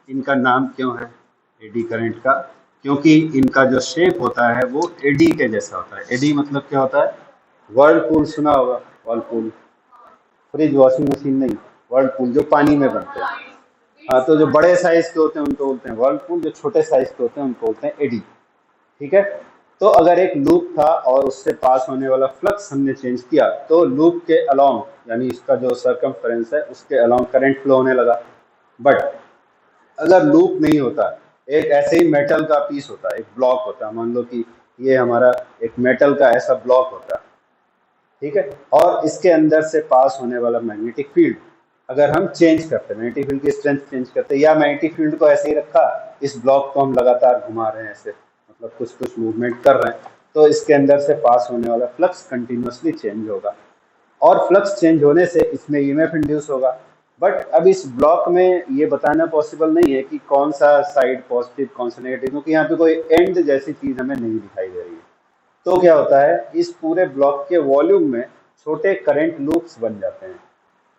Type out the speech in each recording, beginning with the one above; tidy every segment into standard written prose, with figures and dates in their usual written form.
इनका नाम क्यों है एडी करंट का? क्योंकि इनका जो शेप होता है वो एडी के जैसा होता है। एडी मतलब क्या होता है? वर्लपूल सुना होगा, वर्लपूल, फ्रिज वॉशिंग मशीन नहीं, वर्लपूल जो पानी में बनते हैं। हाँ, तो जो बड़े साइज के होते हैं उनको बोलते हैं वर्लपूल, जो छोटे साइज के होते हैं उनको बोलते हैं एडी। ठीक है। तो अगर एक लूप था और उससे पास होने वाला फ्लक्स हमने चेंज किया तो लूप के अलोंग यानी इसका जो सर्कमफेरेंस है उसके अलोंग करंट फ्लो होने लगा। बट अगर लूप नहीं होता, एक ऐसे ही मेटल का पीस होता है, एक ब्लॉक होता है, मान लो कि ये हमारा एक मेटल का ऐसा ब्लॉक होता है, ठीक है, और इसके अंदर से पास होने वाला मैग्नेटिक फील्ड अगर हम चेंज करते, मैग्नेटिक फील्ड की स्ट्रेंथ चेंज करते, या मैग्नेटिक फील्ड को ऐसे ही रखा, इस ब्लॉक को हम लगातार घुमा रहे हैं ऐसे, मतलब कुछ कुछ मूवमेंट कर रहे हैं, तो इसके अंदर से पास होने वाला फ्लक्स कंटिन्यूसली चेंज होगा और फ्लक्स चेंज होने से इसमें ईएमएफ इंड्यूस होगा। बट अब इस ब्लॉक में ये बताना पॉसिबल नहीं है कि कौन सा साइड पॉजिटिव कौन सा नेगेटिव, क्योंकि यहाँ पे कोई एंड जैसी चीज हमें नहीं दिखाई दे रही है। तो क्या होता है, इस पूरे ब्लॉक के वॉल्यूम में छोटे करंट लूप्स बन जाते हैं,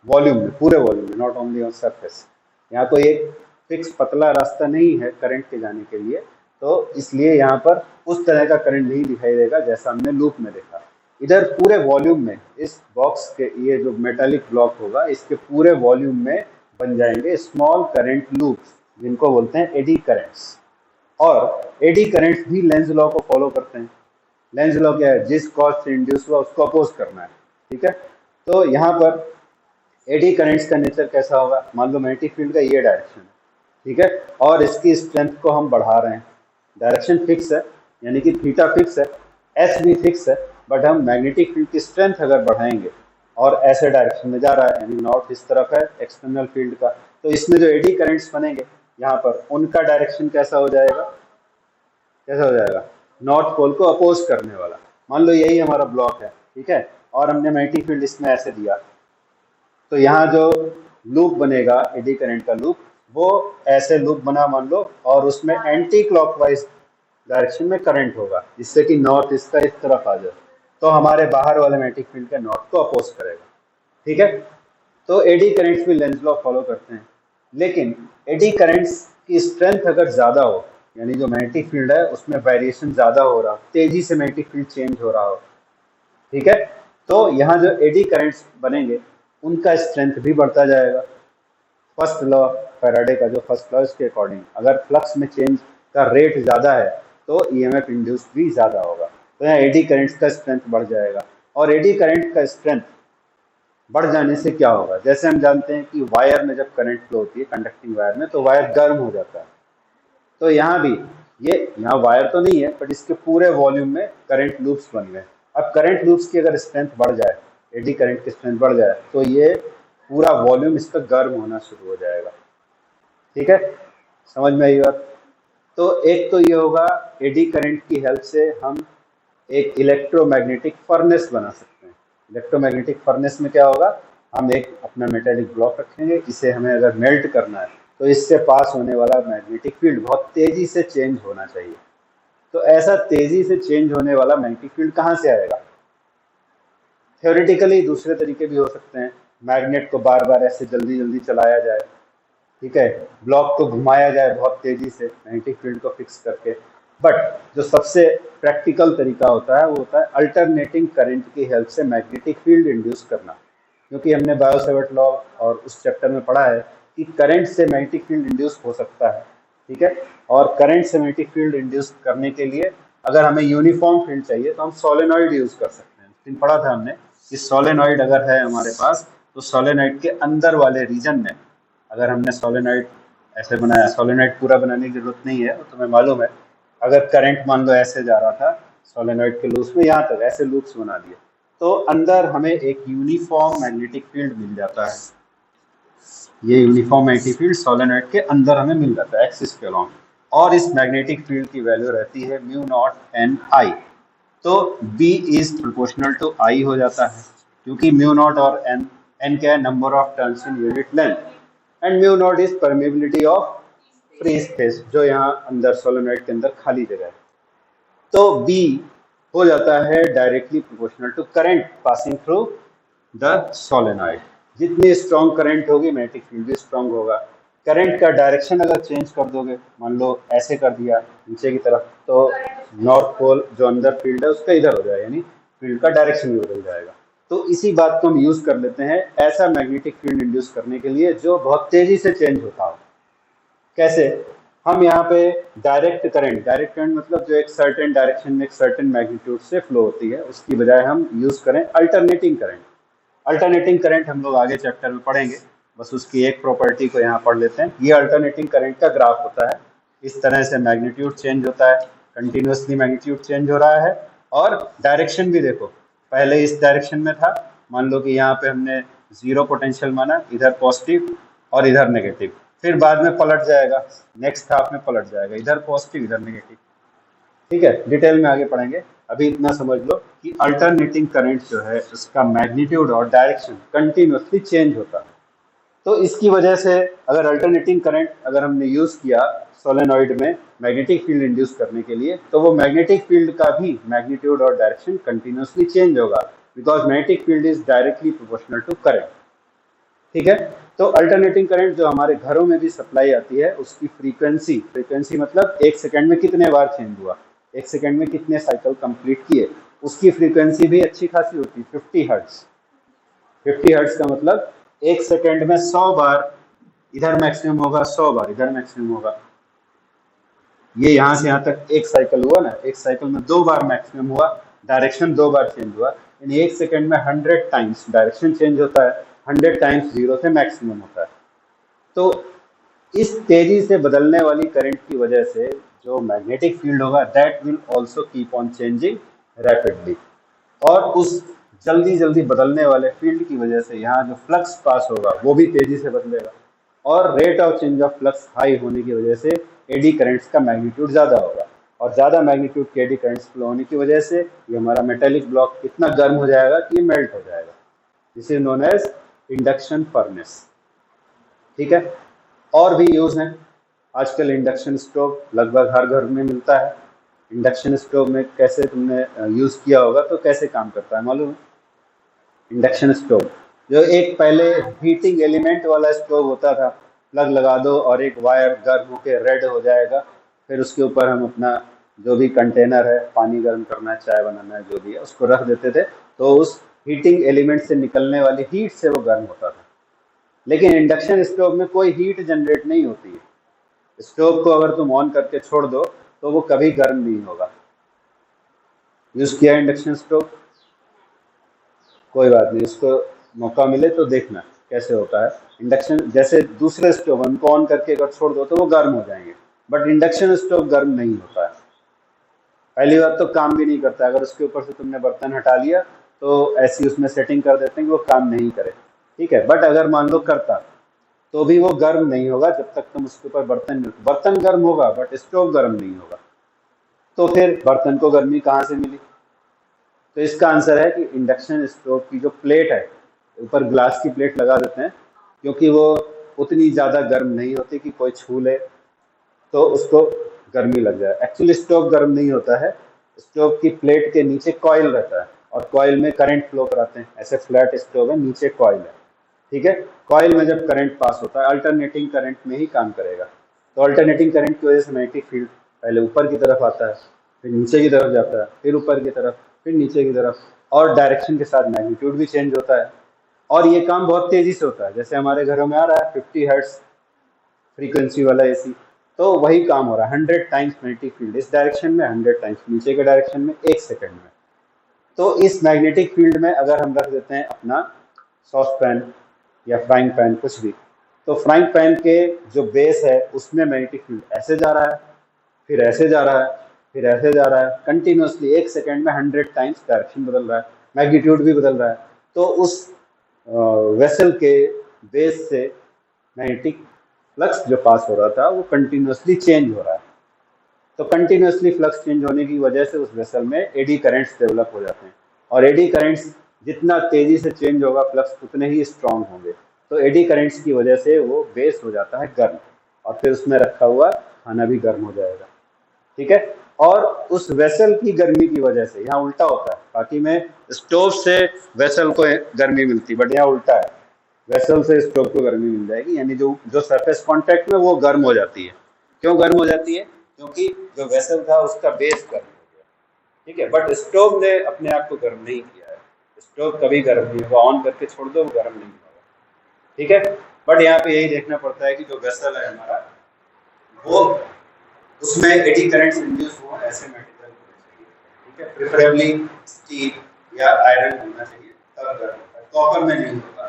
वॉल्यूम में, पूरे वॉल्यूम में, नॉट ओनली ऑन सरफेस। यहाँ कोई एक फिक्स पतला रास्ता नहीं है करंट के जाने के लिए, तो इसलिए यहाँ पर उस तरह का करंट नहीं दिखाई देगा जैसा हमने लूप में देखा। इधर पूरे वॉल्यूम में इस बॉक्स के, ये जो मेटालिक ब्लॉक होगा इसके पूरे वॉल्यूम में बन जाएंगे स्मॉल करंट लूप्स, जिनको बोलते हैं एडी करंट्स। और एडी करंट्स भी लेंज लॉ को फॉलो करते हैं। लेंज लॉ क्या है? जिस कॉज से इंड्यूस हुआ उसको अपोज करना है। ठीक है। तो यहाँ पर एडी करंट्स का नेचर कैसा होगा? मान लो मैग्नेटिक फील्ड का ये डायरेक्शन है, ठीक है, और इसकी स्ट्रेंथ को हम बढ़ा रहे हैं, डायरेक्शन फिक्स है यानी कि थीटा फिक्स है, एस भी फिक्स है, बट हम मैग्नेटिक फील्ड की स्ट्रेंथ अगर बढ़ाएंगे और ऐसे डायरेक्शन में जा रहा है यानी नॉर्थ इस तरफ है एक्सटर्नल फील्ड का, तो इसमें जो एडी करंट्स बनेंगे यहाँ पर उनका डायरेक्शन कैसा हो जाएगा? कैसा हो जाएगा? नॉर्थ पोल को अपोज करने वाला। मान लो यही हमारा ब्लॉक है, ठीक है, और हमने मैग्नेटिक फील्ड इसमें ऐसे दिया, तो यहाँ जो लूप बनेगा एडी करंट का लूप, वो ऐसे लूप बना मान लो, और उसमें एंटी क्लॉकवाइज डायरेक्शन में करंट होगा जिससे कि नॉर्थ इसका इस तरफ आ जाए, तो हमारे बाहर वाले मैग्नेटिक फील्ड के नॉर्थ को अपोज करेगा। ठीक है। तो एडी करंट्स भी लेंज लॉ फॉलो करते हैं, लेकिन एडी करंट्स की स्ट्रेंथ अगर ज़्यादा हो, यानी जो मैग्नेटिक फील्ड है उसमें वेरिएशन ज़्यादा हो रहा, तेजी से मैग्नेटिक फील्ड चेंज हो रहा हो, ठीक है, तो यहाँ जो एडी करंट्स बनेंगे उनका स्ट्रेंथ भी बढ़ता जाएगा। फर्स्ट लॉ फैराडे का जो फर्स्ट लॉ, इसके अकॉर्डिंग अगर फ्लक्स में चेंज का रेट ज़्यादा है तो ईएमएफ इंड्यूस भी ज़्यादा होगा, तो यहाँ एडी करंट्स का स्ट्रेंथ बढ़ जाएगा। और एडी करंट का स्ट्रेंथ बढ़ जाने से क्या होगा? जैसे हम जानते हैं कि वायर में जब करंट फ्लो होती है, कंडक्टिंग वायर में, तो वायर गर्म हो जाता है, तो यहाँ भी ये, यहाँ वायर तो नहीं है बट इसके पूरे वॉल्यूम में करंट लूप्स बन गए। अब करंट लूप्स की अगर स्ट्रेंथ बढ़ जाए, एडी करंट की स्ट्रेंथ बढ़ जाए, तो ये पूरा वॉल्यूम इसका गर्म होना शुरू हो जाएगा। ठीक है, समझ में आई बात? तो एक तो ये होगा, एडी करंट की हेल्प से हम एक इलेक्ट्रोमैग्नेटिक फर्नेस बना सकते हैं। इलेक्ट्रोमैग्नेटिक फर्नेस में क्या होगा, हम एक अपना मेटालिक ब्लॉक रखेंगे, इसे हमें अगर मेल्ट करना है तो इससे पास होने वाला मैग्नेटिक फील्ड बहुत तेजी से चेंज होना चाहिए। तो ऐसा तेजी से चेंज होने वाला मैग्नेटिक फील्ड कहाँ से आएगा? थ्योरेटिकली दूसरे तरीके भी हो सकते हैं, मैग्नेट को बार बार ऐसे जल्दी जल्दी चलाया जाए, ठीक है, ब्लॉक को घुमाया जाए बहुत तेजी से मैग्नेटिक फील्ड को फिक्स करके। बट जो सबसे प्रैक्टिकल तरीका होता है वो होता है अल्टरनेटिंग करंट की हेल्प से मैग्नेटिक फील्ड इंड्यूस करना, क्योंकि हमने बायो-सैवर्ट लॉ और उस चैप्टर में पढ़ा है कि करंट से मैग्नेटिक फील्ड इंड्यूस हो सकता है। ठीक है, और करंट से मैग्नेटिक फील्ड इंड्यूस करने के लिए अगर हमें यूनिफॉर्म फील्ड चाहिए तो हम सोलेनॉइड यूज कर सकते हैं। दिन पढ़ा था हमने कि सोलेनॉइड अगर है हमारे पास तो सोलेनॉइड के अंदर वाले रीजन में अगर हमने सोलेनॉइड ऐसे बनाया, सोलेनॉइड पूरा बनाने की जरूरत नहीं है, वो तुम्हें मालूम है, अगर करंट मान लो ऐसे जा रहा था सोलेनॉइड के लूप्स में, यहाँ तक ऐसे लूप्स बना दिए, तो अंदर हमें एक यूनिफॉर्म मैग्नेटिक फील्ड मिल जाता है। ये यूनिफॉर्म मैग्नेटिक फील्ड सोलेनॉइड के अंदर हमें मिल जाता है एक्सिस के अलॉन्ग, और इस मैग्नेटिक फील्ड की वैल्यू रहती है म्यू नॉट एन आई। तो B is proportional to I हो जाता है, क्योंकि म्यू नॉट और n क्या है? Number of turns in unit length, and mu naught is permeability of free space, जो यहाँ अंदर सोलेनॉइड के अंदर खाली जगह है। तो B हो जाता है directly proportional to current passing through the solenoid. जितनी स्ट्रॉन्ग करंट होगी मैग्नेटिक फील्ड भी स्ट्रॉन्ग होगा। करंट का डायरेक्शन अगर चेंज कर दोगे, मान लो ऐसे कर दिया नीचे की तरफ, तो नॉर्थ पोल जो अंदर फील्ड है उसका इधर हो जाएगा, यानी फील्ड का डायरेक्शन भी बदल जाएगा। तो इसी बात को हम यूज कर लेते हैं ऐसा मैग्नेटिक फील्ड इंड्यूस करने के लिए जो बहुत तेजी से चेंज होता हो। कैसे? हम यहाँ पे डायरेक्ट करंट मतलब जो एक सर्टेन डायरेक्शन में एक सर्टेन मैग्नीट्यूड से फ्लो होती है, उसकी बजाय हम यूज करें अल्टरनेटिंग करंट। अल्टरनेटिंग करंट हम लोग आगे चैप्टर में पढ़ेंगे, बस उसकी एक प्रॉपर्टी को यहाँ पढ़ लेते हैं। ये अल्टरनेटिंग करंट का ग्राफ होता है, इस तरह से मैग्नीट्यूड चेंज होता है, कंटिन्यूसली मैग्नीट्यूड चेंज हो रहा है, और डायरेक्शन भी देखो, पहले इस डायरेक्शन में था, मान लो कि यहाँ पे हमने जीरो पोटेंशियल माना, इधर पॉजिटिव और इधर नेगेटिव, फिर बाद में पलट जाएगा, नेक्स्ट हाफ में पलट जाएगा, इधर पॉजिटिव इधर नेगेटिव। ठीक है, डिटेल में आगे पढ़ेंगे, अभी इतना समझ लो कि अल्टरनेटिंग करंट जो है उसका मैग्नीट्यूड और डायरेक्शन कंटिन्यूसली चेंज होता है। तो इसकी वजह से अगर अल्टरनेटिंग करंट अगर हमने यूज किया सोलेनॉइड में मैग्नेटिक फील्ड इंड्यूस करने के लिए, तो वो मैग्नेटिक फील्ड का भी मैग्नीट्यूड और डायरेक्शन कंटिन्यूसली चेंज होगा, because magnetic field is directly proportional to current. ठीक है, तो अल्टरनेटिंग करंट जो हमारे घरों में भी सप्लाई आती है, उसकी फ्रीक्वेंसी मतलब एक सेकंड में कितने बार चेंज हुआ, एक सेकंड में कितने साइकिल कंप्लीट किए, उसकी फ्रीक्वेंसी भी अच्छी खासी होती है, 50 हर्ट्ज। 50 हर्ट्ज का मतलब एक सेकंड में 100 बार इधर मैक्सिमम होगा, 100 बार इधर मैक्सिमम होगा। ये यहाँ से यहाँ तक एक साइकिल हुआ ना, एक साइकिल में 2 बार मैक्सिमम हुआ, डायरेक्शन 2 बार चेंज हुआ, यानी एक सेकंड में 100 टाइम्स डायरेक्शन चेंज होता है, 100 टाइम्स जीरो से मैक्सिमम होता है। तो इस तेजी से बदलने वाली करंट की वजह से जो मैग्नेटिक फील्ड होगा that will also keep on changing rapidly, और उस जल्दी जल्दी बदलने वाले फील्ड की वजह से यहाँ जो फ्लक्स पास होगा वो भी तेजी से बदलेगा, और rate of change of flux high होने की वजह से एडी करंट्स का मैग्नीट्यूड ज़्यादा होगा, और ज़्यादा मैग्नीट्यूड के एडी करंट्स फ्लो होने की वजह से ये हमारा मेटेलिक ब्लॉक इतना गर्म हो जाएगा कि ये मेल्ट हो जाएगा। This is known as induction furnace. ठीक है, और भी यूज हैं। आजकल इंडक्शन स्टोव लगभग हर घर में मिलता है। इंडक्शन स्टोव में कैसे तुमने यूज किया होगा, तो कैसे काम करता है मालूम है? इंडक्शन स्टोव जो एक पहले हीटिंग एलिमेंट वाला स्टोव होता था, प्लग लगा दो और एक वायर गर्म होकर रेड हो जाएगा, फिर उसके ऊपर हम अपना जो भी कंटेनर है, पानी गर्म करना है, चाय बनाना है, जो भी है, उसको रख देते थे, तो उस हीटिंग एलिमेंट से निकलने वाली हीट से वो गर्म होता था। लेकिन इंडक्शन स्टोव में कोई हीट जनरेट नहीं होती है। स्टोव को अगर तुम ऑन करके छोड़ दो तो वो कभी गर्म नहीं होगा। यूज किया इंडक्शन स्टोव? कोई बात नहीं, इसको मौका मिले तो देखना कैसे होता है। इंडक्शन जैसे दूसरे स्टोव उनको ऑन करके अगर छोड़ दो तो वो गर्म हो जाएंगे, बट इंडक्शन स्टोव गर्म नहीं होता है। पहली बात तो काम भी नहीं करता, अगर उसके ऊपर से तुमने बर्तन हटा लिया तो ऐसी उसमें सेटिंग कर देते हैं कि वो काम नहीं करे। ठीक है, बट अगर मान लो करता तो भी वो गर्म नहीं होगा जब तक तुम उसके ऊपर बर्तन गर्म होगा बट स्टोव गर्म नहीं होगा। तो फिर बर्तन को गर्मी कहाँ से मिली? तो इसका आंसर है कि इंडक्शन स्टोव की जो प्लेट है, ऊपर ग्लास की प्लेट लगा देते हैं, क्योंकि वो उतनी ज़्यादा गर्म नहीं होती कि कोई छू ले तो उसको गर्मी लग जाए। एक्चुअली स्टोव गर्म नहीं होता है, स्टोव की प्लेट के नीचे कॉइल रहता है और कॉइल में करंट फ्लो कराते हैं। ऐसे फ्लैट स्टोव है, नीचे कॉइल है। ठीक है, कॉइल में जब करंट पास होता है अल्टरनेटिंग करंट में ही काम करेगा। तो अल्टरनेटिंग करंट की वजह से मैग्नेटिक फील्ड पहले ऊपर की तरफ आता है, फिर नीचे की तरफ जाता है, फिर ऊपर की तरफ, फिर नीचे की तरफ, और डायरेक्शन के साथ मैग्नीट्यूड भी चेंज होता है। और ये काम बहुत तेजी से होता है, जैसे हमारे घरों में आ रहा है 50 हर्ट्ज फ्रीक्वेंसी वाला एसी, तो वही काम हो रहा है। 100 टाइम्स मैग्नेटिक फील्ड इस डायरेक्शन में, 100 टाइम्स नीचे के डायरेक्शन में, एक सेकंड में। तो इस मैग्नेटिक फील्ड में अगर हम रख देते हैं अपना सॉस पैन या फ्राइंग पैन, कुछ भी, तो फ्राइंग पैन के जो बेस है उसमें मैग्नेटिक फील्ड ऐसे जा रहा है, फिर ऐसे जा रहा है, फिर ऐसे जा रहा है, कंटिन्यूसली एक सेकंड में 100 टाइम्स डायरेक्शन बदल रहा है, मैग्नीट्यूड भी बदल रहा है। तो उस वेसल के बेस से मैग्नेटिक फ्लक्स जो पास हो रहा था वो कंटिन्यूसली चेंज हो रहा है। तो कंटिन्यूसली फ्लक्स चेंज होने की वजह से उस वेसल में एडी करंट्स डेवलप हो जाते हैं, और एडी करंट्स जितना तेजी से चेंज होगा फ्लक्स उतने ही स्ट्रांग होंगे। तो एडी करंट्स की वजह से वो बेस हो जाता है गर्म, और फिर उसमें रखा हुआ खाना भी गर्म हो जाएगा। ठीक है, और उस वेसल की गर्मी की वजह से, यहाँ उल्टा होता है, बाकी में स्टोव से वेसल को गर्मी मिलती, बट यहाँ उल्टा है। वेसल से स्टोव को गर्मी मिल जाएगी, यानी जो जो सरफेस कांटेक्ट में वो गर्म हो जाती है। क्यों गर्म हो जाती है? क्योंकि जो वेसल था उसका बेस गर्म हो गया, ठीक है। बट स्टोव ने अपने आप को गर्म नहीं किया है, स्टोव कभी गर्म नहीं होगा, ऑन करके छोड़ दो वो गर्म नहीं होगा, ठीक है। बट यहाँ पे यही देखना पड़ता है कि जो वेसल है हमारा, वो उसमें एडी करंट्स इंड्यूस हो ऐसे मटेरियल होने चाहिए, ठीक है। प्रेफरेबली स्टील या आयरन होना चाहिए, तब गर्म होता है। कॉपर में नहीं होगा,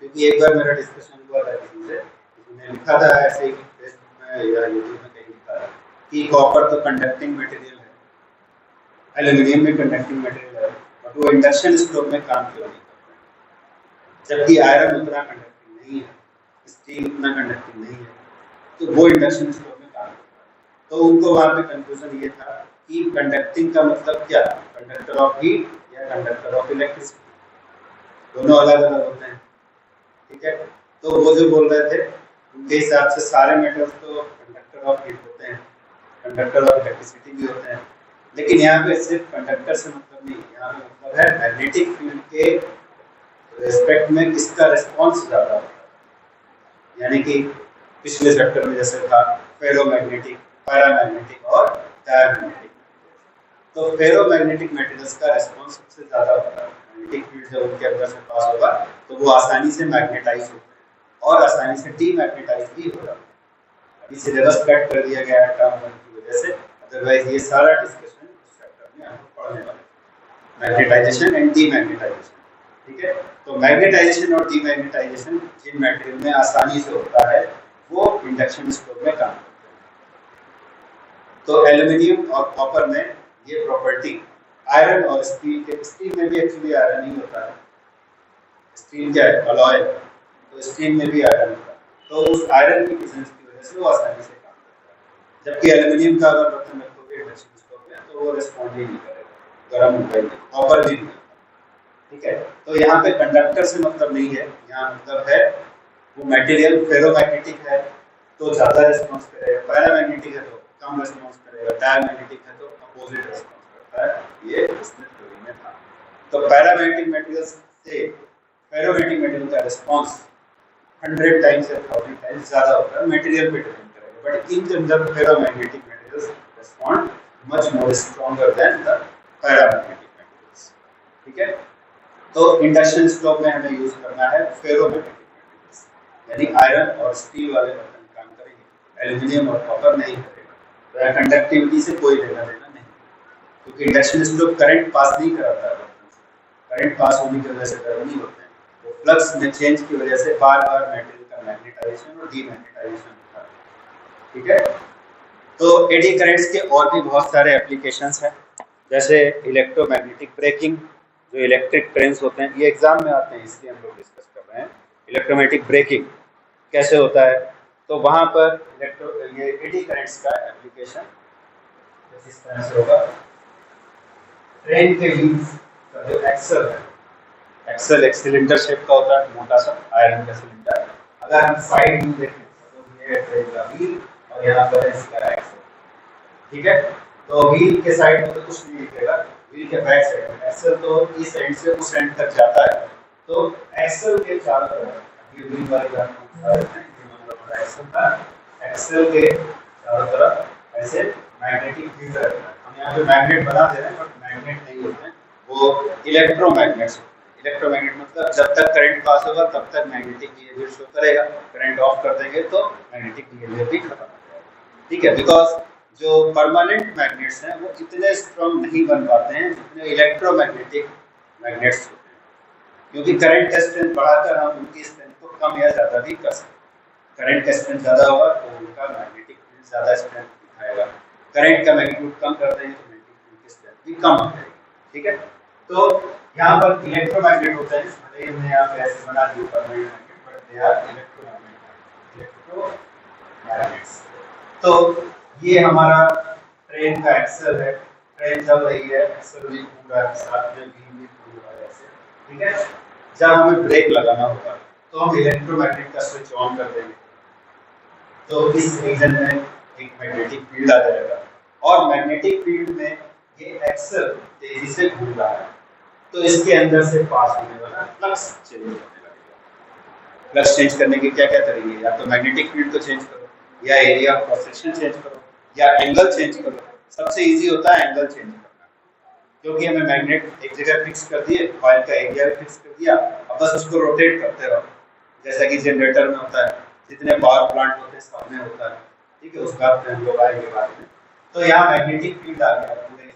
क्योंकि एक बार मेरा डिस्कशन हुआ था किसी से, उसने लिखा था ऐसे ही फेसबुक में या यूट्यूब में कहीं लिखा था कि कॉपर तो कंडक्टिंग मटेरियल है, एल्यूमिनियम में कंडक्टिंग मटेरियल है, बट वो इंडक्शन स्टोव में काम क्यों नहीं करता है? जबकि आयरन उतना कंडक्टिंग नहीं है, स्टील उतना कंडक्टिंग नहीं है, तो वो इंडक्शन स्टोव में काम करता है। तो उनको वहाँ पे कंक्लूजन ये था कि कंडक्टिंग का मतलब क्या, कंडक्टर ऑफ हीट या कंडक्टर ऑफ इलेक्ट्रिसिटी, दोनों अलग अलग होते हैं, ठीक है। तो वो जो बोल रहे थे उनके हिसाब से सारे मेटल्स तो कंडक्टर ऑफ हीट होते हैं, कंडक्टर ऑफ इलेक्ट्रिसिटी भी होते हैं, लेकिन यहाँ पे सिर्फ कंडक्टर से मतलब नहीं, यहाँ पे मतलब है मैग्नेटिक फील्ड के रिस्पेक्ट में किसका रिस्पॉन्स ज़्यादा होता है। यानी कि पिछले चैप्टर में जैसे था फेरोमैग्नेटिक, पैरामैग्नेटिक और डायमैग्नेटिक, तो फेरोमैग्नेटिक मेटल्स का रिस्पॉन्स सबसे ज़्यादा होता है। मैग्नेटिक फील्ड जब उनके अंदर से पास होगा तो वो आसानी से मैग्नेटाइज होते हैं और आसानी से डीमैग्नेटाइज भी हो जाते हैं। अभी सिलेबस कट कर दिया गया है टर्म वन की वजह से, अदरवाइज ये सारा डिस्कशन इस चैप्टर में आपको पढ़ने वाला है, मैग्नेटाइजेशन एंड डीमैग्नेटाइजेशन, ठीक है। तो मैग्नेटाइजेशन और डीमैग्नेटाइजेशन जिन मटेरियल में आसानी से होता है वो इंडक्शन स्टोव में काम करते हैं। तो एल्यूमिनियम और कॉपर में ये प्रॉपर्टी आयरन और स्टील के, स्टील में भी एक्चुअली आयरन ही होता है, स्टील क्या है, अलॉय, तो स्टील में भी आयरन होता है, तो उस आयरन की प्रेजेंस की वजह से वो आसानी से काम करता है। जबकि एल्यूमिनियम का अगर बर्तन रखोगे इंडक्शन स्टोव में तो वो रिस्पॉन्ड ही नहीं करेगा, गर्म होगा ही, कॉपर भी नहीं, ठीक है। तो यहाँ पे कंडक्टर से मतलब नहीं है, यहाँ मतलब है वो मटेरियल फेरोमैग्नेटिक है तो ज़्यादा रिस्पॉन्स करेगा, पैरामैग्नेटिक है तो कम रिस्पॉन्स करेगा, डायमैग्नेटिक है तो अपोजिट रिस्पॉन्स करता है, ये इसमें थ्योरी में था। तो पैरामैग्नेटिक मटेरियल से फेरोमैग्नेटिक मटेरियल का रिस्पॉन्स 100 टाइम्स या 1000 टाइम्स ज़्यादा होता है, मटेरियल पे डिपेंड करेगा, but in general ferromagnetic materials respond much more stronger than the paramagnetic materials, ठीक है। तो इंडक्शन स्टोव में हमें यूज करना है फेरोमैग्नेटिक मटेरियल्स, यानी आयरन और स्टील वाले बर्तन काम करेंगे, एल्यूमिनियम और कॉपर नहीं करेगा। तो कंडक्टिविटी से कोई लेना देना नहीं, क्योंकि इंडक्शन स्टोव करंट पास नहीं कराता है बर्तन से, करंट पास होने की वजह से गर्म नहीं होते हैं, तो फ्लक्स में चेंज की वजह से बार बार मटेरियल का मैग्नेटाइजेशन और डीमैग्नेटाइजेशन होता है, ठीक है। तो एडी करंट्स के और भी बहुत सारे एप्लीकेशंस हैं, जैसे इलेक्ट्रोमैग्नेटिक ब्रेकिंग, जो इलेक्ट्रिक ट्रेन्स होते हैं, ये एग्जाम में आते हैं इसलिए हम लोग डिस्कस कर रहे हैं। इलेक्ट्रोमैग्नेटिक ब्रेकिंग कैसे होता है, तो वहाँ पर ये एडी करंट्स का एप्लीकेशन इस तरह से होगा। ट्रेन के व्हील्स का जो एक्सल है, एक्सल एक सिलेंडर शेप का होता है, मोटा सा आयरन का सिलेंडर। अगर हम साइड व्यू देखें तो ये ट्रेन का व्हील और यहाँ पर इसका एक्सल, ठीक है। तो व्हील के साइड में तो कुछ नहीं दिखेगा, व्हील के बैक साइड में एक्सल तो इस एंड से उस एंड तक जाता है, तो एक्सल के चारों तरफ ये व्हील वाली मतलब एक्सल था, एक्सल के चारों तरफ ऐसे मैग्नेटिक फील्ड रहता है। हम यहाँ पे मैग्नेट बना दे रहे हैं बट मैग्नेट नहीं होते हैं, वो इलेक्ट्रोमैग्नेट्स। इलेक्ट्रोमैग्नेट मतलब जब तक करंट पास होगा तब तक मैग्नेटिक बिहेवियर शो करेगा, करंट ऑफ कर देंगे तो मैग्नेटिक बिहेवियर भी खत्म हो जाएगा, ठीक है। बिकॉज जो परमानेंट मैग्नेट्स हैं वो इतने स्ट्रॉन्ग नहीं बन पाते हैं जितने इलेक्ट्रोमैग्नेटिक मैग्नेट्स होते हैं, क्योंकि करंट का स्ट्रेंथ बढ़ाकर हम उनकी स्ट्रेंथ को कम या ज़्यादा भी कर सकते हैं। करंट का स्ट्रेंथ ज़्यादा होगा तो उनका मैग्नेटिक फील्ड ज़्यादा स्ट्रेंथ दिखाएगा, करंट का मैग्नीट्यूड कम कर देंगे तो मैग्नेटिक फील्ड की स्ट्रेंथ भी कम हो जाएगी, ठीक है। तो यहाँ पर इलेक्ट्रोमैग्नेट होते हैं, भले ही हमने यहाँ पे ऐसे बना दिया permanent magnet, but they are electromagnets. तो ये हमारा ट्रेन का एक्सल है, ट्रेन चल रही है, एक्सल भी घूम रहा है, साथ में व्हील भी घूम रहा है ऐसे, ठीक है। जब हमें ब्रेक लगाना होगा तो हम इलेक्ट्रोमैग्नेट का स्विच ऑन कर देंगे, तो इस रीजन में एक मैग्नेटिक फील्ड आ जाएगा, और मैग्नेटिक फील्ड में ये एक्सल तेजी से घूम रहा है, तो इसके अंदर से पास होने वाला फ्लक्स चेंज होने लगेगा, फ्लक्स चेंज करने के क्या क्या तरीके, या तो मैग्नेटिक फील्ड को चेंज करो, या area of cross section change करो, या एंगल चेंज करो। सबसे इजी होता है एंगल चेंज करना, क्योंकि हमें मैग्नेट एक जगह फिक्स कर दिए, कॉइल का एरिया भी फिक्स कर दिया, अब बस उसको रोटेट करते रहो, जैसा कि जनरेटर में होता है, जितने पावर प्लांट होते हैं सब में होता है, ठीक है, उसका हम लोग आएंगे बाद में। तो यहाँ मैग्नेटिक फील्ड आ गया पूरे,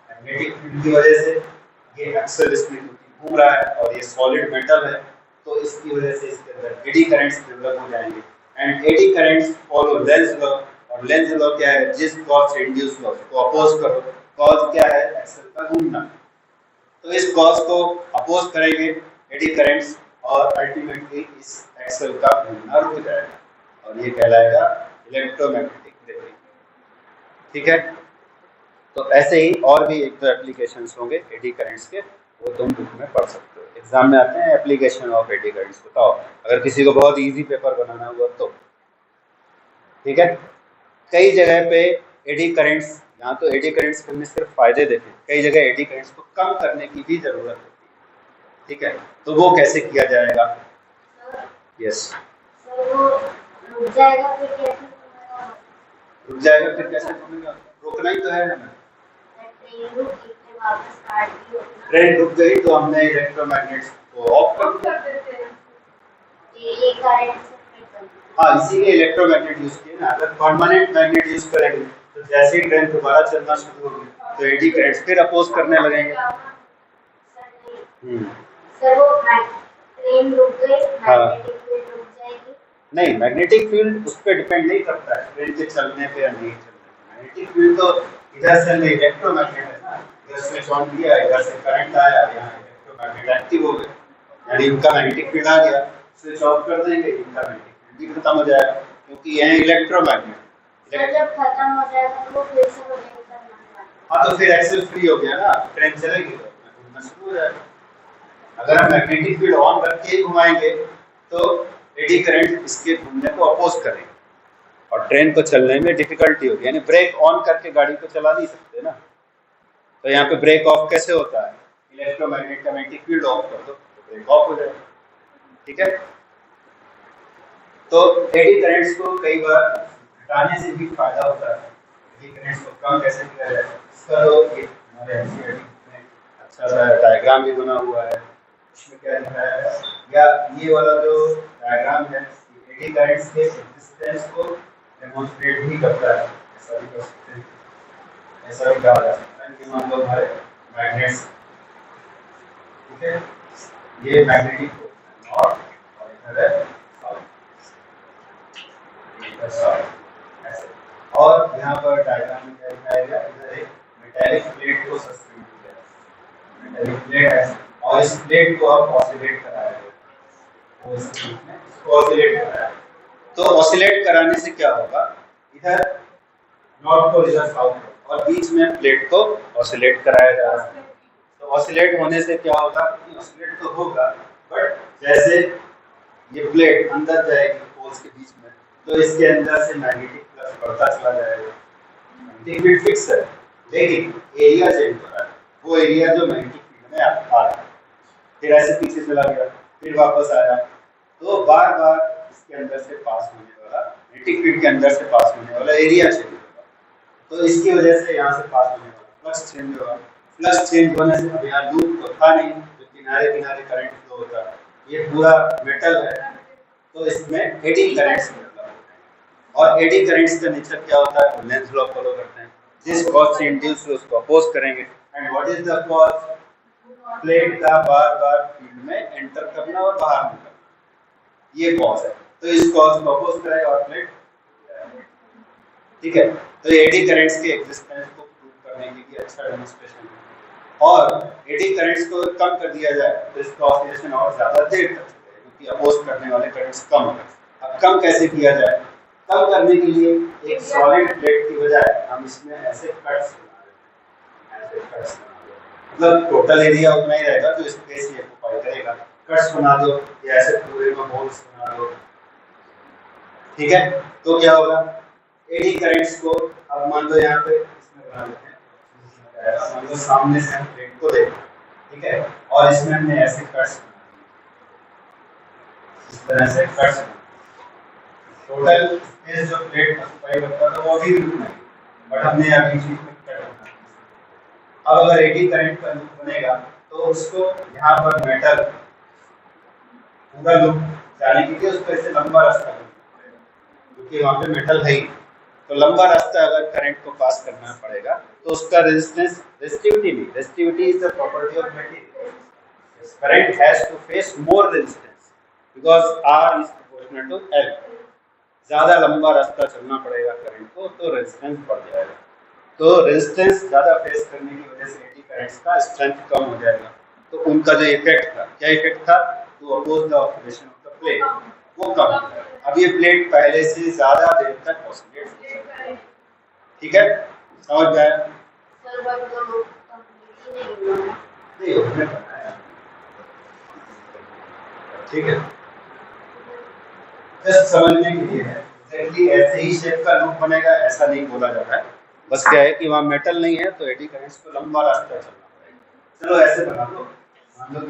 मैग्नेटिक फील्ड की वजह से ये एक्सल इसमें घूम रहा है और ये सॉलिड मेटल है, तो इसकी वजह से इसके अंदर एडी करंट्स डेवलप हो जाएंगे। And eddy currents follow Lenz law, और लेंज लॉ क्या है, जिस कॉज से इंड्यूस लॉ को अपोज करो। कॉज क्या है, एक्सल का घूमना, तो इस कॉज को अपोज करेंगे एडी करंट्स, और अल्टीमेटली इस एक्सल का घूमना रुक जाएगा और ये कहलाएगा इलेक्ट्रोमैग्नेटिक ब्रेकिंग। ठीक है, तो ऐसे ही और भी एक दो एप्लीकेशंस होंगे एडी करंट्स के, वो तुम बुक में पढ़ सकते हो। एग्जाम में आते हैं एप्लीकेशन ऑफ एडी करंट्स, बताओ अगर किसी को बहुत इजी पेपर बनाना हुआ तो। ठीक है, कई जगह पे एडी करंट्स, यहाँ तो एडी करंट्स के हमने सिर्फ फायदे देखे, कई जगह एडी करंट्स को कम करने की भी जरूरत होती है। ठीक है, तो वो कैसे किया जाएगा? यस, रुक जाएगा फिर कैसे घूमेगा? रोकना ही तो है हमें। ट्रेन रुक गई तो हमने इलेक्ट्रोमैग्नेट्स को ऑफ कर दिया। हाँ, इसीलिए इलेक्ट्रोमैग्नेट यूज किए ना। अगर परमानेंट मैग्नेट यूज करेंगे तो जैसे ही ट्रेन दोबारा चलना शुरू होगी तो एडी करंट्स फिर अपोज करने लगेंगे। सर वो ट्रेन रुक गई, मैग्नेटिक फील्ड रुक जाएगी? नहीं, मैग्नेटिक फील्ड उस पर डिपेंड नहीं करता है ट्रेन के चलने पे या नहीं चलने। मैग्नेटिक फील्ड तो इधर से इलेक्ट्रोमैग्नेट है ना, इधर स्विच ऑन किया, इधर से करंट आया, यहाँ इलेक्ट्रोमैग्नेट एक्टिव हो गए, यानी इनका मैग्नेटिक फील्ड आ गया। स्विच ऑफ कर देंगे, इनका मैग्नेटिक फील्ड भी खत्म हो जाएगा, क्योंकि यह इलेक्ट्रोमैग्नेट जब खत्म हो जाएगा तो फिर से रोटेट करना। हाँ, तो फिर एक्सेल फ्री हो गया ना, ट्रेन चलेगी तो घूमना शुरू हो जाएगा। अगर हम मैग्नेटिक फील्ड ऑन रख के घुमाएंगे तो एडी करंट इसके घूमने को अपोज करेंगे और ट्रेन को चलने में डिफिकल्टी होगी, यानी ब्रेक ऑन करके गाड़ी को चला नहीं सकते ना। तो यहाँ पे ब्रेक ऑफ कैसे होता है, इलेक्ट्रोमैग्नेट का मैग्नेटिक फील्ड ऑफ कर दो तो ब्रेक ऑफ हो जाएगा। ठीक है, तो एडी करंट्स को कई बार घटाने से भी फायदा होता है। एडी करंट्स को कम कैसे किया जाए, इसका तो हमारे एनसीईआरटी में अच्छा सा डायग्राम भी बना हुआ है। इसमें क्या लिखा है, या ये वाला जो डायग्राम है एडी करंट्स के रेजिस्टेंस को डेमोंस्ट्रेट भी करता है। ऐसा भी कर सकते हैं, ऐसा भी कहा जा सकता है कि मान लो हमारे मैग्नेट्स, ठीक है, ये मैग्नेटिक नॉर्थ और इधर है साउथ, ऐसे। और यहाँ पर डायग्राम में क्या दिखाया गया, इधर एक मेटालिक प्लेट को सस्पेंड किया है, मेटालिक प्लेट है, और इस प्लेट को अब ऑसिलेट कराया गया, वो इस बीच में इसको ऑसिलेट कराया। तो ऑसिलेट कराने से क्या होगा, इधर नॉर्थ को इधर साउथ और बीच में प्लेट को ऑसिलेट कराया जा रहा है। तो ऑसिलेट होने से क्या होगा, ऑसिलेट तो होगा, बट जैसे ये प्लेट अंदर जाएगी पोल्स के बीच में, तो इसके अंदर से मैग्नेटिक फ्लक्स बढ़ता चला जाएगा। मैग्नेटिक फील्ड फिक्स है, लेकिन एरिया चेंज हो रहा है, वो एरिया जो मैग्नेटिक फील्ड में आ रहा है, फिर ऐसे पीछे चला गया, फिर वापस आया, तो बार बार इसके अंदर से पास होने वाला, मैग्नेटिक फील्ड के अंदर से पास होने वाला एरिया चेंज होगा, तो इसकी वजह से यहाँ से पास होने वाला फ्लक्स चेंज होगा। फ्लक्स चेंज होने से अब यहाँ लूप तो था नहीं, तो किनारे किनारे करंट फ्लो होता है, ये पूरा मेटल है, तो इसमें एडी करंट्स मतलब, और एडी करंट्स का नेचर क्या होता है, लेंज लॉ फॉलो करते हैं, जिस कॉज से इंड्यूस हो उसको अपोज करेंगे। And what is the cause, plate का बार बार फील्ड में एंटर करना और बाहर निकलना, ये कॉज है। तो इस कॉज को अपोज करेगा और प्लेट, ठीक है। तो एडी करंट्स के एग्जिस्टेंस को प्रूव करने के लिए अच्छा डेमोंस्ट्रेशन है। और एडी करंट्स को कम कर दिया जाए तो इसका ऑसिलेशन और ज्यादा देर तक चलेगा, क्योंकि अपोज करने वाले करंट्स कम हो गए। अब कम कैसे किया जाए, कम करने के लिए एक सॉलिड प्लेट की बजाय हम इसमें ऐसे कट्स बना रहे हैं, ऐसे कट्स बना दो, मतलब टोटल एरिया उतना ही रहेगा तो स्पेस ये ऑक्यूपाई करेगा। कट्स बना दो या ऐसे पूरे में होल्स बना दो, ठीक है। तो क्या होगा, एडी करंट्स को अब मान लो यहाँ पे इसमें बना लेते हैं, मान लो सामने से हम प्लेट को देख, ठीक है, और इसमें हमने ऐसे कट्स इस तरह से कट सकते हैं। टोटल स्पेस जो प्लेट ऑक्यूपाई करता था वो भी लूप नहीं, बट हमने अभी चीज में कट रखा। अब अगर एडी करंट का लूप बनेगा तो उसको यहाँ पर मेटल पूरा लूप जाने के लिए उसको ऐसे लंबा रास्ता करना पड़ेगा, क्योंकि वहाँ पे मेटल है ही। तो लंबा रास्ता अगर करंट को पास करना पड़ेगा तो उसका रेजिस्टेंस, रेजिस्टिविटी नहीं, resistivity is the property of material, current has to face more resistance because R is proportional to L। ज्यादा लंबा रास्ता चलना पड़ेगा करंट को तो रेजिस्टेंस बढ़ जाएगा। तो रेजिस्टेंस ज्यादा फेस करने की वजह से एडी करंट्स का स्ट्रेंथ कम हो जाएगा। तो उनका जो इफेक्ट था, क्या इफेक्ट था, to oppose the oscillation of the plate, वो कम हो जाएगा। अब ये प्लेट पहले से ज्यादा देर तक ऑसिलेट हो सकता है। ठीक है, समझ में आया? नहीं उसने बनाया, ठीक है, जस्ट समझने के लिए है। एग्जैक्टली ऐसे ही शेप का लूप बनेगा ऐसा नहीं बोला जा रहा है, बस क्या है कि वहाँ मेटल नहीं है तो एडी करंट्स को लंबा रास्ता चलना पड़ेगा। चलो ऐसे बना लो, मान लो